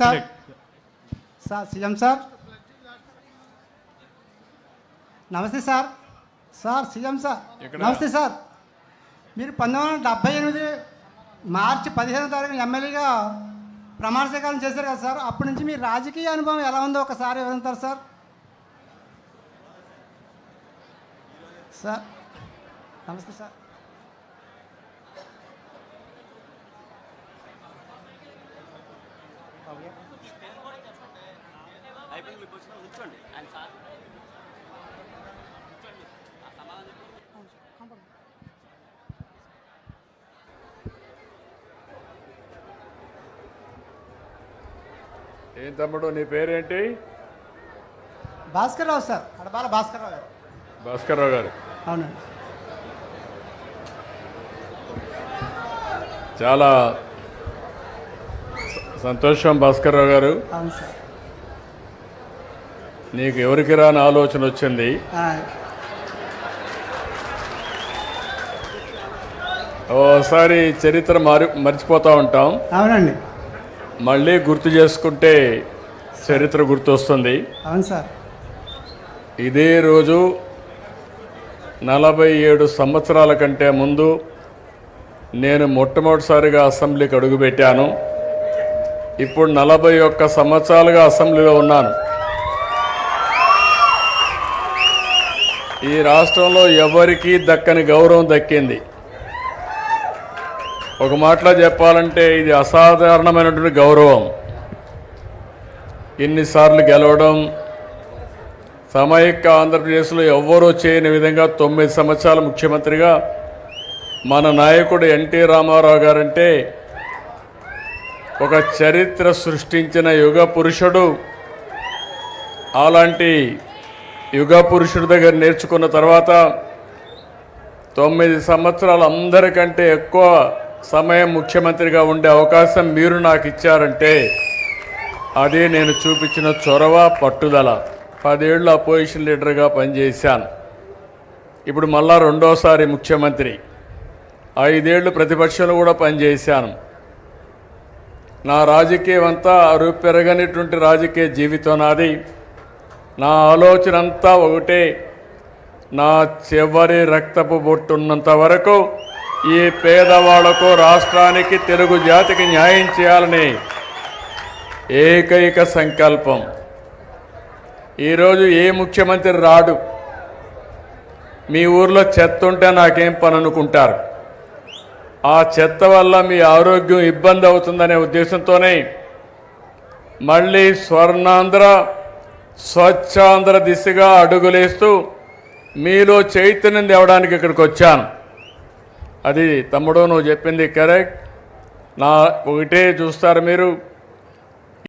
Sir CM sir నమస్తే sir. CM sir నమస్తే sir. మీరు 1978 మార్చి 15వ తారీఖున ఎమ్మెల్యేగా ప్రమాణ స్వీకారం చేశారు కదా సార్. అప్పటి నుంచి మీ రాజకీయ అనుభవం ఎలా ఉందో ఒకసారి వివరిస్తారు సార్. నమస్తే సార్. ఏం తమ్ముడు నీ పేరేంటి? భాస్కర్ రావు సార్. అడబాల భాస్కర్ రావు గారు. భాస్కర్ రావు గారు. అవునండి. చాలా సంతోషం భాస్కర్ రావు గారు. అవును సార్. నీకు ఎవరికి రాని ఆలోచన వచ్చింది. ఓసారి చరిత్ర మర్చిపోతూ ఉంటాం. అవునండి. మళ్ళీ గుర్తు చేసుకుంటే చరిత్ర గుర్తొస్తుంది. అవును సార్. ఇదే రోజు 47 సంవత్సరాల కంటే ముందు నేను మొట్టమొదటిసారిగా అసెంబ్లీకి అడుగుపెట్టాను. ఇప్పుడు 41 సంవత్సరాలుగా అసెంబ్లీలో ఉన్నాను. ఈ రాష్ట్రంలో ఎవరికీ దక్కని గౌరవం దక్కింది. ఒక మాటలో చెప్పాలంటే ఇది అసాధారణమైనటువంటి గౌరవం. ఇన్నిసార్లు గెలవడం, సమైక్య ఆంధ్రప్రదేశ్లో ఎవ్వరూ చేయని విధంగా 9 సంవత్సరాల ముఖ్యమంత్రిగా మన నాయకుడు ఎన్టీ రామారావు గారంటే ఒక చరిత్ర సృష్టించిన యుగ పురుషుడు. అలాంటి యుగ పురుషుడి దగ్గర నేర్చుకున్న తర్వాత 9 సంవత్సరాలు అందరికంటే ఎక్కువ సమయం ముఖ్యమంత్రిగా ఉండే అవకాశం మీరు నాకు ఇచ్చారంటే అదే నేను చూపించిన చొరవ, పట్టుదల. 10 ఏళ్ళు అపోజిషన్ లీడర్గా పనిచేశాను. ఇప్పుడు మళ్ళా రెండోసారి ముఖ్యమంత్రి. 5 ఏళ్ళు ప్రతిపక్షంలో కూడా పనిచేశాను. నా రాజకీయం అంతా అరుపెరగనిటువంటి రాజకీయ జీవితం నాది. నా ఆలోచన అంతా ఒకటే, నా చివరి రక్తపు బొట్టున్నంత వరకు ఈ పేదవాళ్లకు, రాష్ట్రానికి, తెలుగు జాతికి న్యాయం చేయాలని ఏకైక సంకల్పం. ఈరోజు ఏ ముఖ్యమంత్రి రాడు. మీ ఊర్లో చెత్త ఉంటే నాకేం పని అనుకుంటారు. ఆ చెత్త వల్ల మీ ఆరోగ్యం ఇబ్బంది అవుతుందనే ఉద్దేశంతోనే మళ్ళీ స్వర్ణాంధ్ర, స్వచ్ఛాంధ్ర దిశగా అడుగులేస్తూ మీలో చైతన్యం తేవడానికి ఇక్కడికి వచ్చాను. అది తమ్ముడు నువ్వు చెప్పింది కరెక్ట్. ఒకటే చూస్తారు మీరు,